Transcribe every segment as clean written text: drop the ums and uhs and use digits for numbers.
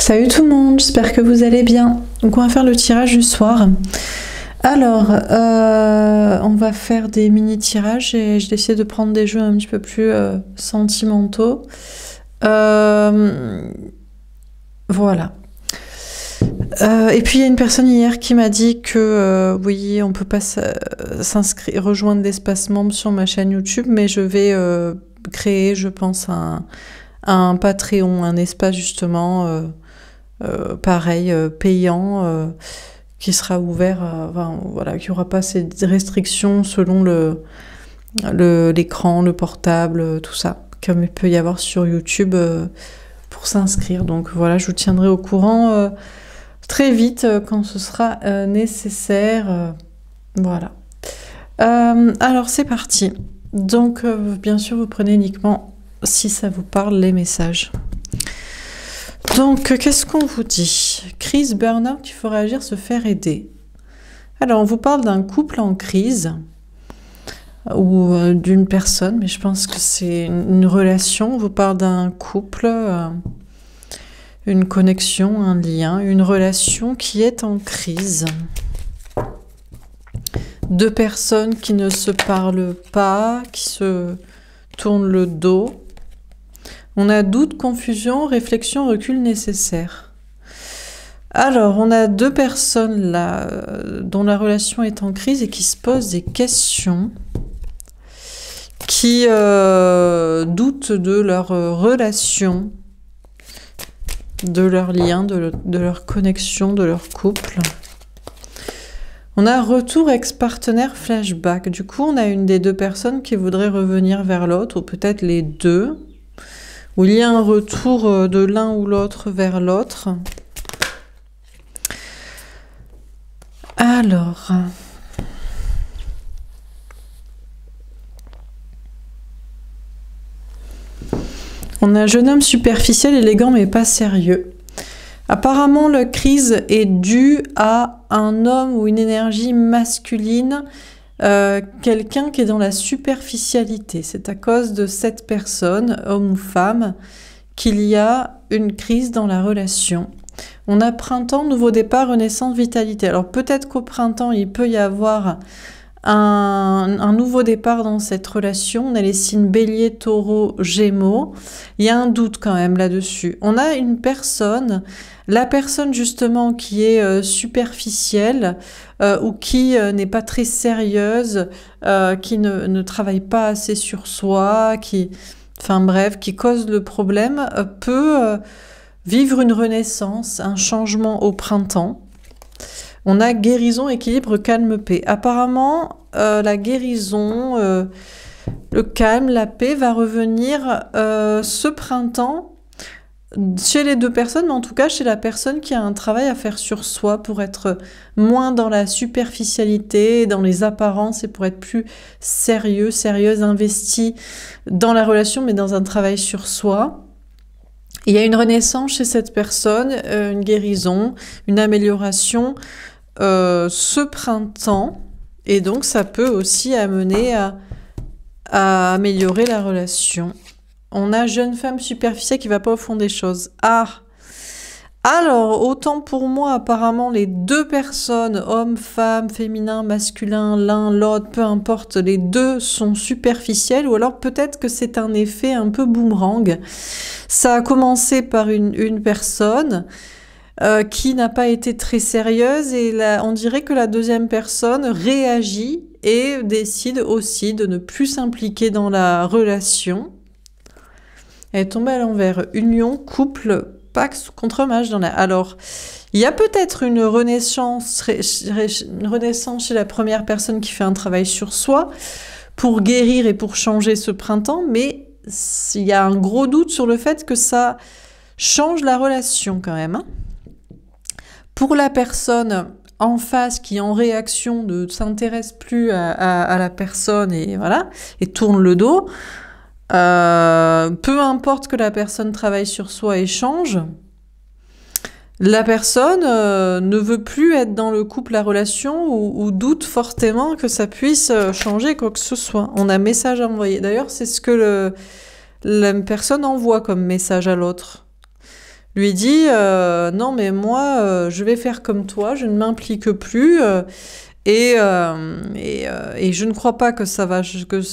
Salut tout le monde, j'espère que vous allez bien. Donc on va faire le tirage du soir. Alors, on va faire des mini-tirages et j'ai décidé de prendre des jeux un petit peu plus sentimentaux. Voilà. Et puis il y a une personne hier qui m'a dit que oui, on peut pas s'inscrire, rejoindre l'espace membre sur ma chaîne YouTube, mais je vais créer, je pense, un Patreon, un espace justement pareil, payant, qui sera ouvert, enfin, voilà, qui n'aura pas ces restrictions selon l'écran, le portable, tout ça, comme il peut y avoir sur YouTube pour s'inscrire. Donc voilà, je vous tiendrai au courant très vite quand ce sera nécessaire. Voilà. Alors c'est parti. Donc bien sûr, vous prenez uniquement si ça vous parle les messages. Donc, qu'est-ce qu'on vous dit? Crise, burn-out, il faut réagir, se faire aider. Alors, on vous parle d'un couple en crise ou d'une personne, mais je pense que c'est une relation. On vous parle d'un couple, une connexion, un lien, une relation qui est en crise. Deux personnes qui ne se parlent pas, qui se tournent le dos. On a doute, confusion, réflexion, recul nécessaire. Alors, on a deux personnes là dont la relation est en crise et qui se posent des questions, qui doutent de leur relation, de leur lien, de leur connexion, de leur couple. On a retour ex-partenaire flashback. Du coup, on a une des deux personnes qui voudrait revenir vers l'autre, ou peut-être les deux, où il y a un retour de l'un ou l'autre vers l'autre. Alors, on a un jeune homme superficiel, élégant mais pas sérieux. Apparemment, la crise est due à un homme ou une énergie masculine, quelqu'un qui est dans la superficialité. C'est à cause de cette personne, homme ou femme, qu'il y a une crise dans la relation. On a printemps, nouveau départ, renaissance, vitalité. Alors peut-être qu'au printemps, il peut y avoir un nouveau départ dans cette relation. On a les signes bélier, taureau, gémeaux. Il y a un doute quand même là-dessus. On a une personne, la personne justement qui est superficielle ou qui n'est pas très sérieuse, qui ne travaille pas assez sur soi, enfin bref, qui cause le problème, peut vivre une renaissance, un changement au printemps. On a guérison, équilibre, calme, paix. Apparemment, la guérison, le calme, la paix va revenir ce printemps chez les deux personnes, mais en tout cas chez la personne qui a un travail à faire sur soi pour être moins dans la superficialité, dans les apparences et pour être plus sérieux, sérieuse, investi dans la relation, mais dans un travail sur soi. Il y a une renaissance chez cette personne, une guérison, une amélioration ce printemps, et donc ça peut aussi amener à améliorer la relation. On a jeune femme superficielle qui va pas au fond des choses. Ah, alors autant pour moi, apparemment les deux personnes, homme, femme, féminin, masculin, l'un, l'autre, peu importe, les deux sont superficiels, ou alors peut-être que c'est un effet un peu boomerang. Ça a commencé par une personne qui n'a pas été très sérieuse, et là, on dirait que la deuxième personne réagit et décide aussi de ne plus s'impliquer dans la relation. Elle est tombée à l'envers. Union, couple, pax, contre-mage dans la... Alors, il y a peut-être une renaissance chez la première personne qui fait un travail sur soi pour guérir et pour changer ce printemps, mais il y a un gros doute sur le fait que ça change la relation quand même. Pour la personne en face qui, en réaction, ne s'intéresse plus à la personne et voilà, et tourne le dos, peu importe que la personne travaille sur soi et change, la personne ne veut plus être dans le couple, la relation, ou doute fortement que ça puisse changer quoi que ce soit. On a message à envoyer. D'ailleurs, c'est ce que la personne envoie comme message à l'autre. lui dit non mais moi je vais faire comme toi, je ne m'implique plus et je ne crois pas que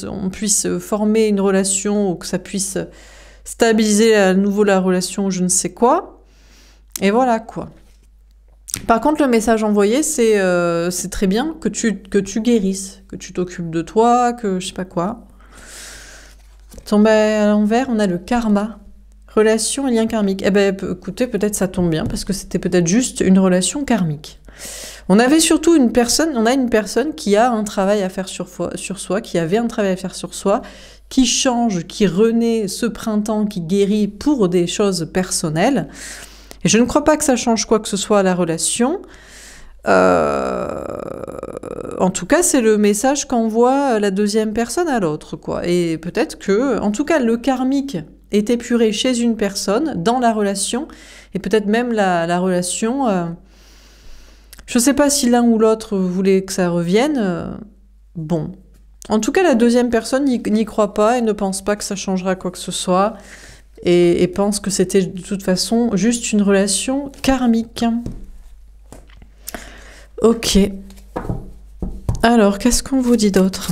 on puisse former une relation ou que ça puisse stabiliser à nouveau la relation ou je ne sais quoi. Et voilà quoi. Par contre, le message envoyé, c'est très bien que tu guérisses, que tu t'occupes de toi, que je sais pas quoi. Tombé à l'envers, on a le karma. Relation et lien karmique. Eh ben, écoutez, peut-être ça tombe bien, parce que c'était peut-être juste une relation karmique. On a une personne qui a un travail à faire sur soi, qui avait un travail à faire sur soi, qui change, qui renaît ce printemps, qui guérit pour des choses personnelles. Et je ne crois pas que ça change quoi que ce soit à la relation. En tout cas, c'est le message qu'envoie la deuxième personne à l'autre, quoi. Et peut-être que, en tout cas, le karmique est épuré chez une personne, dans la relation, et peut-être même la relation... je ne sais pas si l'un ou l'autre voulait que ça revienne. Bon. En tout cas, la deuxième personne n'y croit pas et ne pense pas que ça changera quoi que ce soit. Et pense que c'était de toute façon juste une relation karmique. Ok. Alors, qu'est-ce qu'on vous dit d'autre?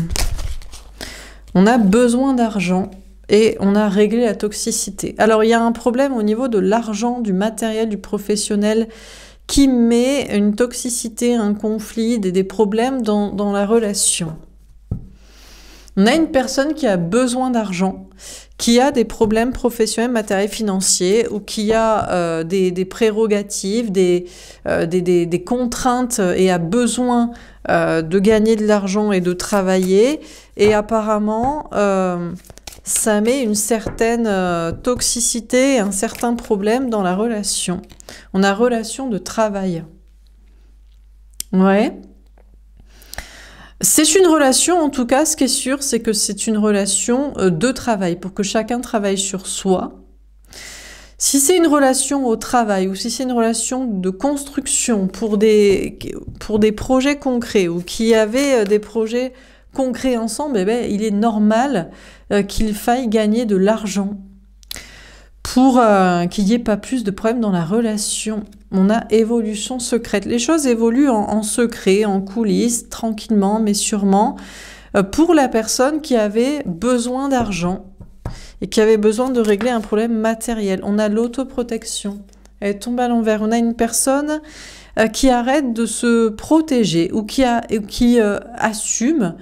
On a besoin d'argent et on a réglé la toxicité. Alors, il y a un problème au niveau de l'argent, du matériel, du professionnel qui met une toxicité, un conflit, des problèmes dans la relation. On a une personne qui a besoin d'argent, qui a des problèmes professionnels, matériels, financiers, ou qui a des prérogatives, des contraintes et a besoin de gagner de l'argent et de travailler. Et apparemment, ça met une certaine toxicité, un certain problème dans la relation. On a relation de travail. Ouais. C'est une relation, en tout cas, ce qui est sûr, c'est que c'est une relation de travail, pour que chacun travaille sur soi. Si c'est une relation au travail, ou si c'est une relation de construction pour des projets concrets, ou qui avaient des projets concrets ensemble, eh ben, il est normal qu'il faille gagner de l'argent pour qu'il n'y ait pas plus de problèmes dans la relation. On a évolution secrète. Les choses évoluent en secret, en coulisses, tranquillement, mais sûrement, pour la personne qui avait besoin d'argent et qui avait besoin de régler un problème matériel. On a l'autoprotection. Elle tombe à l'envers. On a une personne qui arrête de se protéger ou qui assume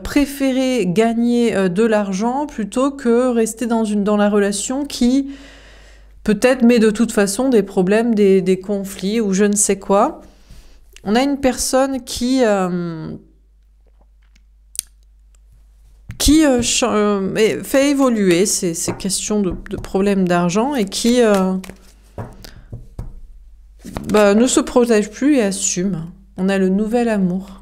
préférer gagner de l'argent plutôt que rester dans la relation qui peut-être met de toute façon des problèmes, des conflits ou je ne sais quoi. On a une personne qui fait évoluer ces questions de problèmes d'argent et qui ne se protège plus et assume. On a le nouvel amour.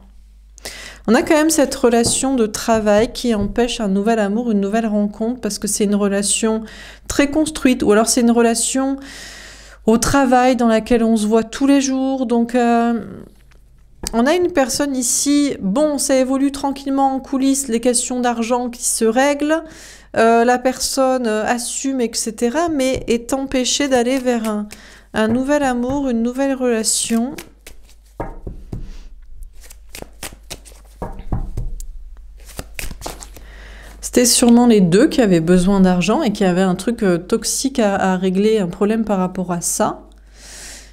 On a quand même cette relation de travail qui empêche un nouvel amour, une nouvelle rencontre, parce que c'est une relation très construite, ou alors c'est une relation au travail dans laquelle on se voit tous les jours. Donc, on a une personne ici, bon, ça évolue tranquillement en coulisses, les questions d'argent qui se règlent, la personne assume, etc., mais est empêchée d'aller vers un nouvel amour, une nouvelle relation. C'était sûrement les deux qui avaient besoin d'argent et qui avaient un truc toxique à régler, un problème par rapport à ça.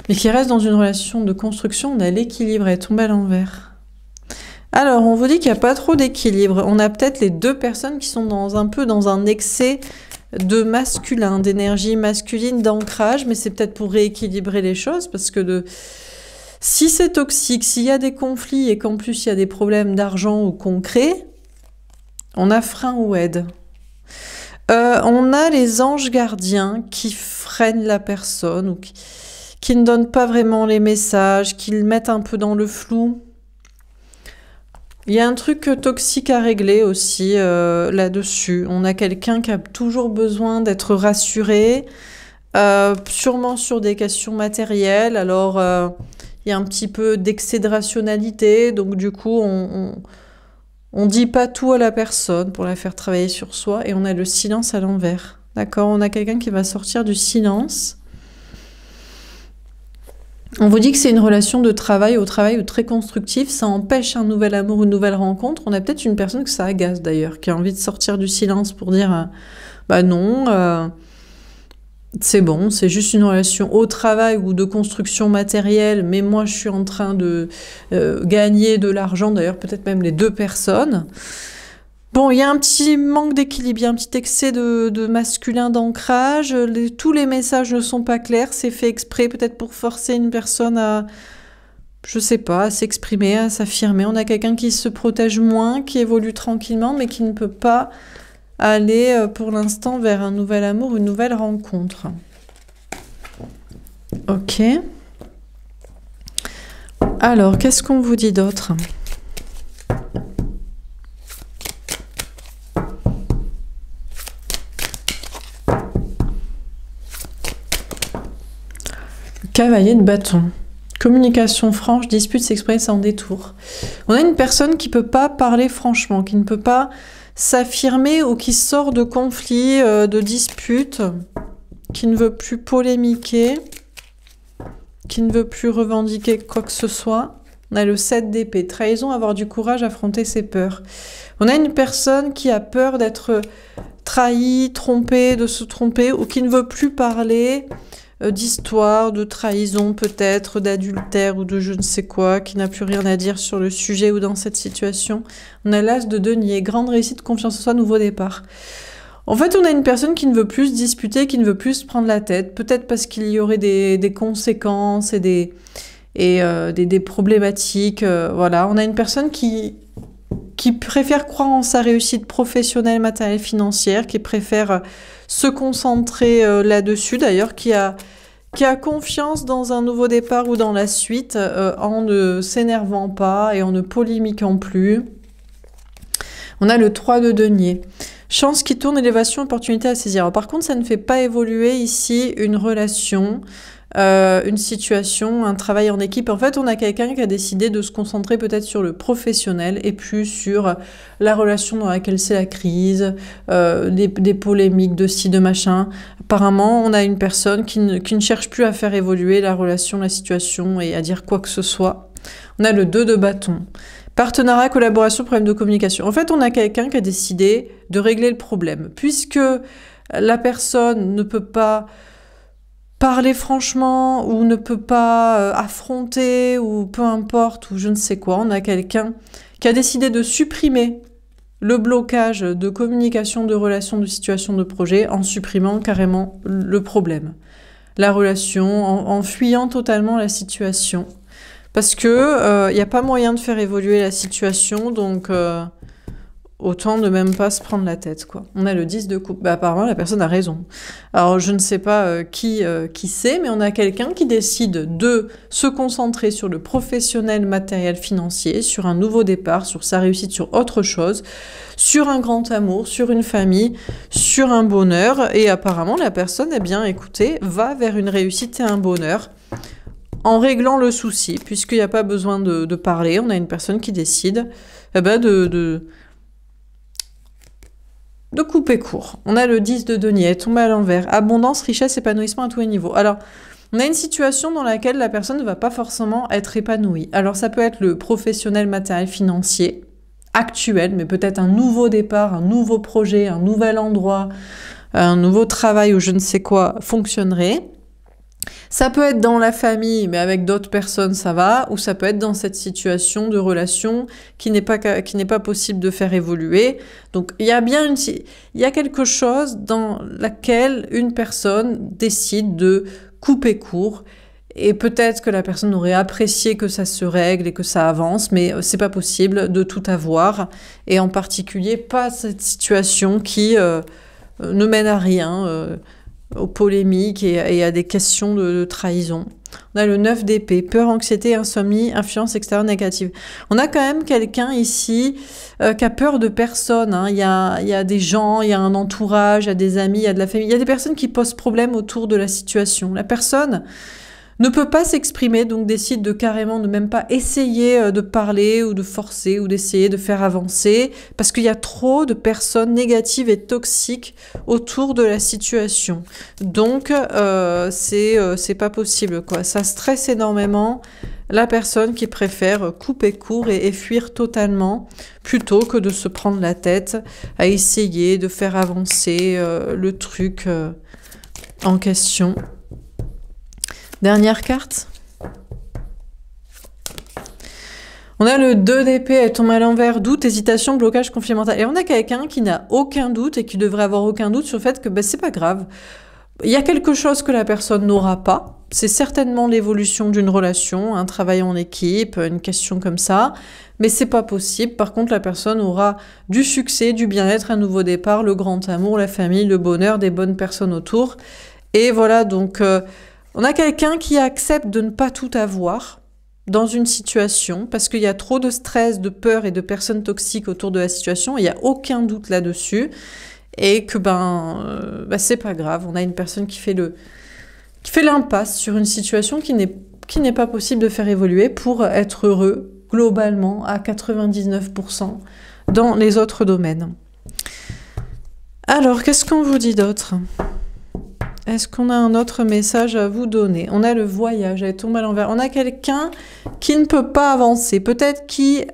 Mais qui restent dans une relation de construction, on a l'équilibre, elle tombe à l'envers. Alors, on vous dit qu'il n'y a pas trop d'équilibre. On a peut-être les deux personnes qui sont un peu dans un excès de masculin, d'énergie masculine, d'ancrage, mais c'est peut-être pour rééquilibrer les choses, parce que si c'est toxique, s'il y a des conflits et qu'en plus il y a des problèmes d'argent ou concrets, on a frein ou aide. On a les anges gardiens qui freinent la personne ou qui ne donnent pas vraiment les messages, qui le mettent un peu dans le flou. Il y a un truc toxique à régler aussi là-dessus. On a quelqu'un qui a toujours besoin d'être rassuré, sûrement sur des questions matérielles. Alors, il y a un petit peu d'excès de rationalité, donc du coup, on dit pas tout à la personne pour la faire travailler sur soi, et on a le silence à l'envers. D'accord? On a quelqu'un qui va sortir du silence On vous dit que c'est une relation de travail au travail ou très constructif, ça empêche un nouvel amour, une nouvelle rencontre. On a peut-être une personne que ça agace d'ailleurs, qui a envie de sortir du silence pour dire bah non, c'est bon, c'est juste une relation au travail ou de construction matérielle, mais moi je suis en train de gagner de l'argent, d'ailleurs peut-être même les deux personnes. Bon, il y a un petit manque d'équilibre, il y a un petit excès de masculin d'ancrage, tous les messages ne sont pas clairs, c'est fait exprès peut-être pour forcer une personne à, je sais pas, à s'exprimer, à s'affirmer. On a quelqu'un qui se protège moins, qui évolue tranquillement, mais qui ne peut pas aller pour l'instant vers un nouvel amour, une nouvelle rencontre. Ok. Alors, qu'est-ce qu'on vous dit d'autre ? Cavalier de bâton. Communication franche, dispute s'exprimer sans détour. On a une personne qui ne peut pas parler franchement, qui ne peut pas s'affirmer ou qui sort de conflits, de disputes, qui ne veut plus polémiquer, qui ne veut plus revendiquer quoi que ce soit. On a le 7 d'épée. Trahison, avoir du courage, affronter ses peurs. On a une personne qui a peur d'être trahie, trompée, de se tromper, ou qui ne veut plus parler d'histoire, de trahison peut-être, d'adultère ou de je ne sais quoi, qui n'a plus rien à dire sur le sujet ou dans cette situation. On a l'as de denier, grande réussite, confiance en soi, nouveau départ. En fait, on a une personne qui ne veut plus se disputer, qui ne veut plus se prendre la tête, peut-être parce qu'il y aurait des conséquences et des problématiques. Voilà, on a une personne qui préfère croire en sa réussite professionnelle, matérielle, financière, qui préfère se concentrer là-dessus, d'ailleurs, qui a confiance dans un nouveau départ ou dans la suite, en ne s'énervant pas et en ne polémiquant plus. On a le 3 de denier. Chance qui tourne, élévation, opportunité à saisir. Alors, par contre, ça ne fait pas évoluer ici une relation, une situation, un travail en équipe. En fait, on a quelqu'un qui a décidé de se concentrer peut-être sur le professionnel et plus sur la relation dans laquelle c'est la crise, des polémiques de ci, de machin. Apparemment, on a une personne qui ne cherche plus à faire évoluer la relation, la situation et à dire quoi que ce soit. On a le 2 de bâton. Partenariat, collaboration, problème de communication. En fait, on a quelqu'un qui a décidé de régler le problème. Puisque la personne ne peut pas parler franchement ou ne peut pas affronter ou peu importe ou je ne sais quoi, on a quelqu'un qui a décidé de supprimer le blocage de communication, de relation, de situation, de projet en supprimant carrément le problème. La relation, en fuyant totalement la situation. Parce que y a pas moyen de faire évoluer la situation, donc autant ne même pas se prendre la tête, quoi. On a le 10 de coupe. Bah, apparemment, la personne a raison. Alors, je ne sais pas qui c'est, mais on a quelqu'un qui décide de se concentrer sur le professionnel, matériel, financier, sur un nouveau départ, sur sa réussite, sur autre chose, sur un grand amour, sur une famille, sur un bonheur. Et apparemment, la personne, eh bien, écoutez, va vers une réussite et un bonheur en réglant le souci, puisqu'il n'y a pas besoin de parler. On a une personne qui décide de couper court. On a le 10 de denier, tombé à l'envers. Abondance, richesse, épanouissement à tous les niveaux. Alors, on a une situation dans laquelle la personne ne va pas forcément être épanouie. Alors, ça peut être le professionnel, matériel, financier, actuel, mais peut-être un nouveau départ, un nouveau projet, un nouvel endroit, un nouveau travail ou je ne sais quoi fonctionnerait. Ça peut être dans la famille, mais avec d'autres personnes, ça va, ou ça peut être dans cette situation de relation qui n'est pas possible de faire évoluer. Donc, il y a quelque chose dans laquelle une personne décide de couper court, et peut-être que la personne aurait apprécié que ça se règle et que ça avance, mais c'est pas possible de tout avoir, et en particulier pas cette situation qui ne mène à rien, aux polémiques et à des questions de trahison. On a le 9 d'épée, peur, anxiété, insomnie, influence extérieure négative. On a quand même quelqu'un ici qui a peur de personne. Hein. Il y a des gens, il y a un entourage, il y a des amis, il y a de la famille. Il y a des personnes qui posent problème autour de la situation. La personne ne peut pas s'exprimer, donc décide de carrément ne même pas essayer de parler ou de forcer ou d'essayer de faire avancer, parce qu'il y a trop de personnes négatives et toxiques autour de la situation. Donc c'est pas possible, quoi. Ça stresse énormément la personne qui préfère couper court et fuir totalement, plutôt que de se prendre la tête à essayer de faire avancer le truc en question. Dernière carte. On a le 2 d'épée, elle tombe à l'envers, doute, hésitation, blocage, conflit mental. Et on a quelqu'un qui n'a aucun doute et qui devrait avoir aucun doute sur le fait que ben, c'est pas grave. Il y a quelque chose que la personne n'aura pas. C'est certainement l'évolution d'une relation, un travail en équipe, une question comme ça. Mais c'est pas possible. Par contre, la personne aura du succès, du bien-être, un nouveau départ, le grand amour, la famille, le bonheur, des bonnes personnes autour. Et voilà, donc... on a quelqu'un qui accepte de ne pas tout avoir dans une situation parce qu'il y a trop de stress, de peur et de personnes toxiques autour de la situation. Il n'y a aucun doute là-dessus. Et que c'est pas grave. On a une personne qui fait l'impasse sur une situation qui n'est pas possible de faire évoluer pour être heureux globalement à 99% dans les autres domaines. Alors, qu'est-ce qu'on vous dit d'autre ? Est-ce qu'on a un autre message à vous donner? On a le voyage, elle tombe à l'envers. On a quelqu'un qui ne peut pas avancer, peut-être qui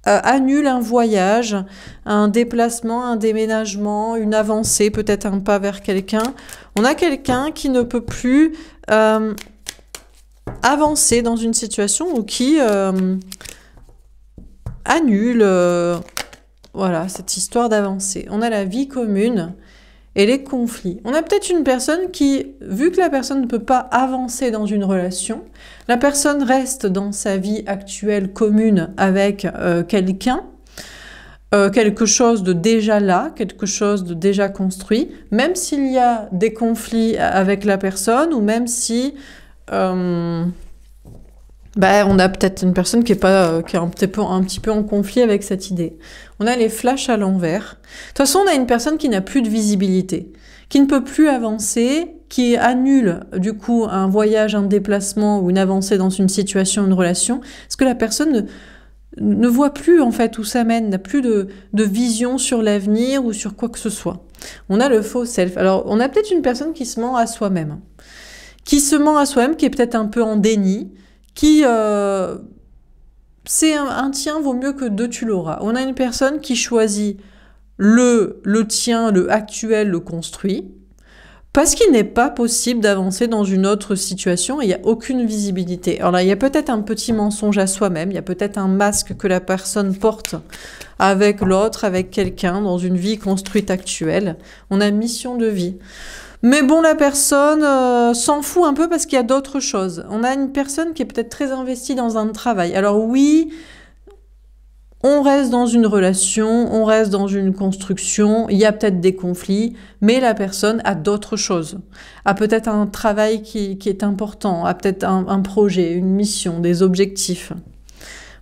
annule un voyage, un déplacement, un déménagement, une avancée, peut-être un pas vers quelqu'un. On a quelqu'un qui ne peut plus avancer dans une situation ou qui annule voilà, cette histoire d'avancer. On a la vie commune et les conflits. On a peut-être une personne qui, vu que la personne ne peut pas avancer dans une relation, la personne reste dans sa vie actuelle commune avec quelqu'un, quelque chose de déjà là, quelque chose de déjà construit, même s'il y a des conflits avec la personne, ou même si on a peut-être une personne qui est un petit peu en conflit avec cette idée. On a les flashs à l'envers. De toute façon, on a une personne qui n'a plus de visibilité, qui ne peut plus avancer, qui annule du coup un voyage, un déplacement ou une avancée dans une situation, une relation, parce que la personne ne voit plus en fait où ça mène, n'a plus de vision sur l'avenir ou sur quoi que ce soit. On a le faux self. Alors, on a peut-être une personne qui se ment à soi-même, qui est peut-être un peu en déni, qui c'est un tien vaut mieux que deux tu l'auras. On a une personne qui choisit le tien, le actuel, le construit, parce qu'il n'est pas possible d'avancer dans une autre situation et il n'y a aucune visibilité. Alors là, il y a peut-être un petit mensonge à soi-même, il y a peut-être un masque que la personne porte avec l'autre, avec quelqu'un, dans une vie construite actuelle. On a mission de vie. Mais bon, la personne s'en fout un peu parce qu'il y a d'autres choses. On a une personne qui est peut-être très investie dans un travail. Alors oui, on reste dans une relation, on reste dans une construction, il y a peut-être des conflits, mais la personne a d'autres choses. A peut-être un travail qui est important, a peut-être un projet, une mission, des objectifs.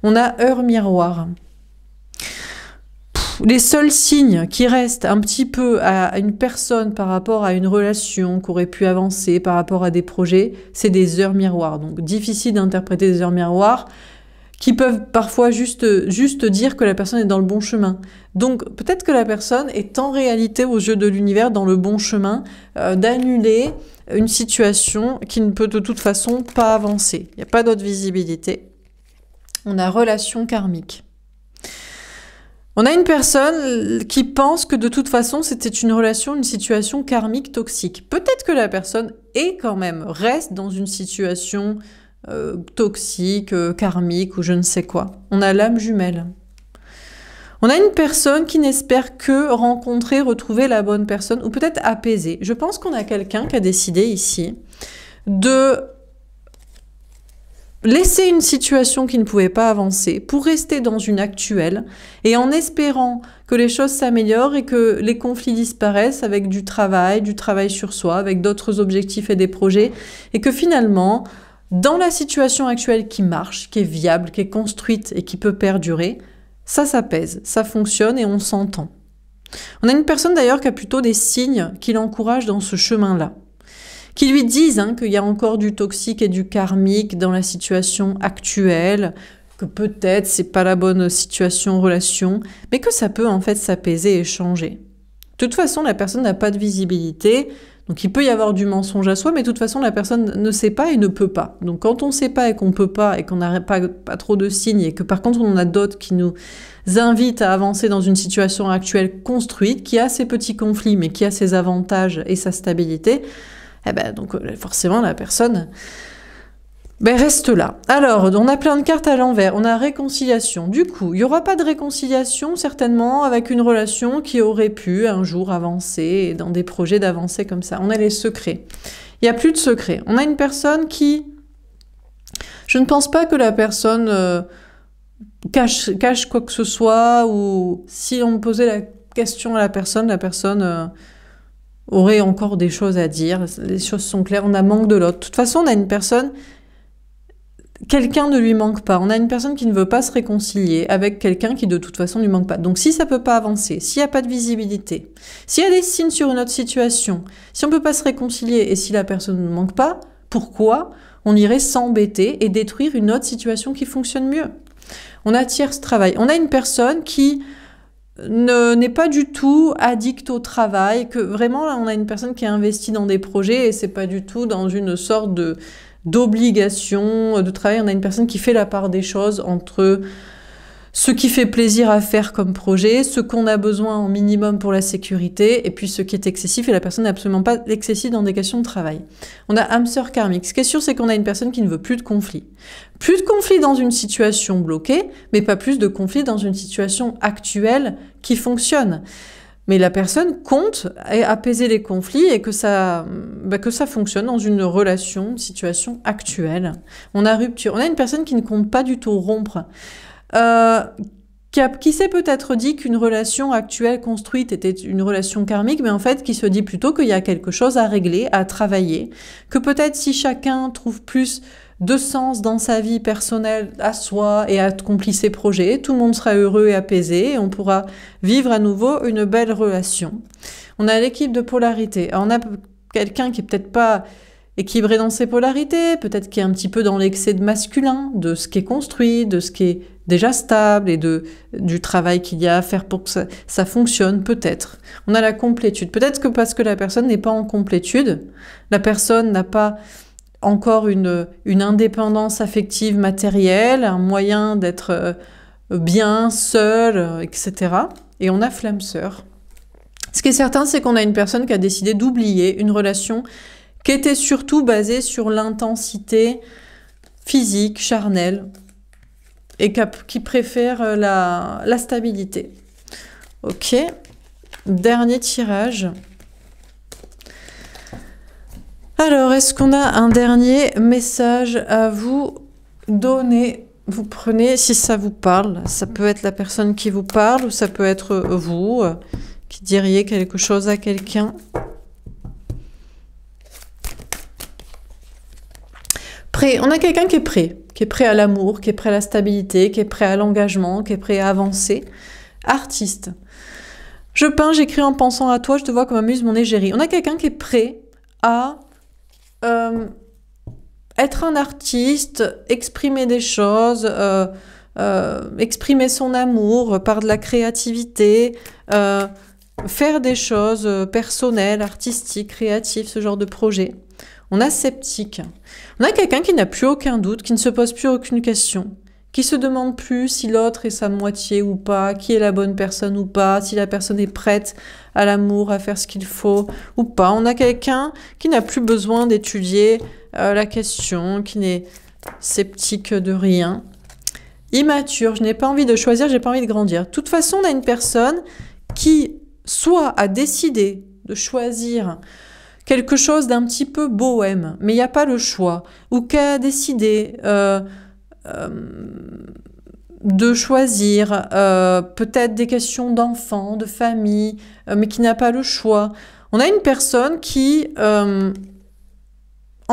On a heure miroir. Les seuls signes qui restent un petit peu à une personne par rapport à une relation qui aurait pu avancer, par rapport à des projets, c'est des heures miroirs. Donc difficile d'interpréter des heures miroirs qui peuvent parfois juste dire que la personne est dans le bon chemin. Donc peut-être que la personne est en réalité aux yeux de l'univers dans le bon chemin d'annuler une situation qui ne peut de toute façon pas avancer. Il n'y a pas d'autre visibilité. On a relation karmique. On a une personne qui pense que de toute façon c'était une relation, une situation karmique toxique. Peut-être que la personne reste dans une situation toxique, karmique ou je ne sais quoi. On a l'âme jumelle. On a une personne qui n'espère que rencontrer, retrouver la bonne personne ou peut-être apaiser. Je pense qu'on a quelqu'un qui a décidé ici de laisser une situation qui ne pouvait pas avancer pour rester dans une actuelle et en espérant que les choses s'améliorent et que les conflits disparaissent avec du travail sur soi, avec d'autres objectifs et des projets et que finalement, dans la situation actuelle qui marche, qui est viable, qui est construite et qui peut perdurer, ça s'apaise, ça fonctionne et on s'entend. On a une personne d'ailleurs qui a plutôt des signes qui l'encouragent dans ce chemin-là, qui lui disent hein, qu'il y a encore du toxique et du karmique dans la situation actuelle, que peut-être c'est pas la bonne situation, relation, mais que ça peut en fait s'apaiser et changer. De toute façon, la personne n'a pas de visibilité, donc il peut y avoir du mensonge à soi, mais de toute façon, la personne ne sait pas et ne peut pas. Donc quand on ne sait pas et qu'on ne peut pas, et qu'on n'a pas trop de signes, et que par contre on en a d'autres qui nous invitent à avancer dans une situation actuelle construite, qui a ses petits conflits, mais qui a ses avantages et sa stabilité, eh ben donc forcément la personne reste là. Alors, on a plein de cartes à l'envers. On a réconciliation. Du coup, il n'y aura pas de réconciliation, certainement, avec une relation qui aurait pu un jour avancer, dans des projets d'avancer comme ça. On a les secrets. Il n'y a plus de secrets. On a une personne qui... Je ne pense pas que la personne cache quoi que ce soit, ou si on me posait la question à la personne aurait encore des choses à dire. Les choses sont claires. On a manque de l'autre. De toute façon, on a une personne... Quelqu'un ne lui manque pas. On a une personne qui ne veut pas se réconcilier avec quelqu'un qui de toute façon ne lui manque pas. Donc si ça peut pas avancer, s'il n'y a pas de visibilité, s'il y a des signes sur une autre situation, si on peut pas se réconcilier et si la personne ne manque pas, pourquoi on irait s'embêter et détruire une autre situation qui fonctionne mieux? On a tierce travail. On a une personne qui n'est pas du tout addict au travail, que vraiment là on a une personne qui est investie dans des projets et c'est pas du tout dans une sorte d'obligation de travail. On a une personne qui fait la part des choses entre ce qui fait plaisir à faire comme projet, ce qu'on a besoin en minimum pour la sécurité, et puis ce qui est excessif, et la personne n'est absolument pas excessive dans des questions de travail. On a âme sœur karmique. Ce qui est sûr, c'est qu'on a une personne qui ne veut plus de conflit. Plus de conflit dans une situation bloquée, mais pas plus de conflit dans une situation actuelle qui fonctionne. Mais la personne compte apaiser les conflits et que ça fonctionne dans une relation, une situation actuelle. On a rupture. On a une personne qui ne compte pas du tout rompre. Qui s'est peut-être dit qu'une relation actuelle construite était une relation karmique, mais en fait qui se dit plutôt qu'il y a quelque chose à régler, à travailler, que peut-être si chacun trouve plus de sens dans sa vie personnelle à soi et accomplit ses projets, tout le monde sera heureux et apaisé et on pourra vivre à nouveau une belle relation. On a l'équipe de polarité. Alors on a quelqu'un qui est peut-être pas équilibré dans ses polarités, peut-être qui est un petit peu dans l'excès de masculin, de ce qui est construit, de ce qui est déjà stable et du travail qu'il y a à faire pour que ça fonctionne, peut-être. On a la complétude. Peut-être que parce que la personne n'est pas en complétude, la personne n'a pas encore une indépendance affective matérielle, un moyen d'être bien, seul, etc. Et on a flamme sœur. Ce qui est certain, c'est qu'on a une personne qui a décidé d'oublier une relation qui était surtout basée sur l'intensité physique, charnelle, et qui préfère la stabilité. Ok, dernier tirage. Alors, est-ce qu'on a un dernier message à vous donner? Vous prenez, si ça vous parle, ça peut être la personne qui vous parle, ou ça peut être vous, qui diriez quelque chose à quelqu'un. Prêt, on a quelqu'un qui est prêt à l'amour, qui est prêt à la stabilité, qui est prêt à l'engagement, qui est prêt à avancer. Artiste. Je peins, j'écris en pensant à toi, je te vois comme amuse mon égérie. On a quelqu'un qui est prêt à être un artiste, exprimer des choses, exprimer son amour par de la créativité, faire des choses personnelles, artistiques, créatives, ce genre de projet. On a sceptique. On a quelqu'un qui n'a plus aucun doute, qui ne se pose plus aucune question, qui se demande plus si l'autre est sa moitié ou pas, qui est la bonne personne ou pas, si la personne est prête à l'amour, à faire ce qu'il faut ou pas. On a quelqu'un qui n'a plus besoin d'étudier la question, qui n'est sceptique de rien. Immature, je n'ai pas envie de choisir, j'ai pas envie de grandir. De toute façon, on a une personne qui soit a décidé de choisir quelque chose d'un petit peu bohème, mais il n'y a pas le choix, ou qui a décidé de choisir peut-être des questions d'enfants, de famille, mais qui n'a pas le choix. On a une personne qui, en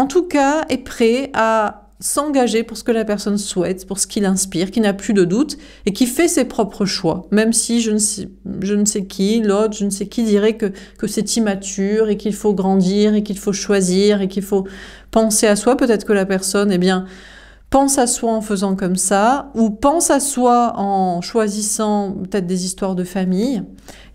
tout cas, est prêt à s'engager pour ce que la personne souhaite, pour ce qui l'inspire, qui n'a plus de doute et qui fait ses propres choix, même si je ne sais qui, l'autre, je ne sais qui dirait que c'est immature et qu'il faut grandir et qu'il faut choisir et qu'il faut penser à soi. Peut-être que la personne, eh bien, pense à soi en faisant comme ça, ou pense à soi en choisissant peut-être des histoires de famille.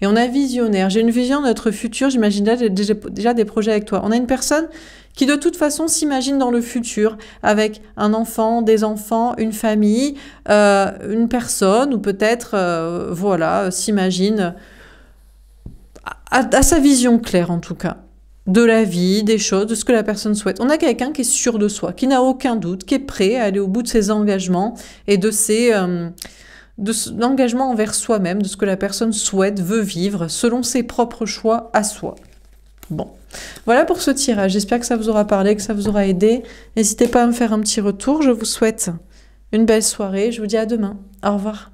Et on a visionnaire. J'ai une vision de notre futur, j'imagine déjà des projets avec toi. On a une personne qui de toute façon s'imagine dans le futur, avec un enfant, des enfants, une famille, une personne, ou peut-être, voilà, s'imagine à sa vision claire en tout cas, de la vie, des choses, de ce que la personne souhaite. On a quelqu'un qui est sûr de soi, qui n'a aucun doute, qui est prêt à aller au bout de ses engagements et de l'engagement envers soi-même, de ce que la personne souhaite, veut vivre, selon ses propres choix à soi. Bon, voilà pour ce tirage. J'espère que ça vous aura parlé, que ça vous aura aidé. N'hésitez pas à me faire un petit retour. Je vous souhaite une belle soirée. Je vous dis à demain. Au revoir.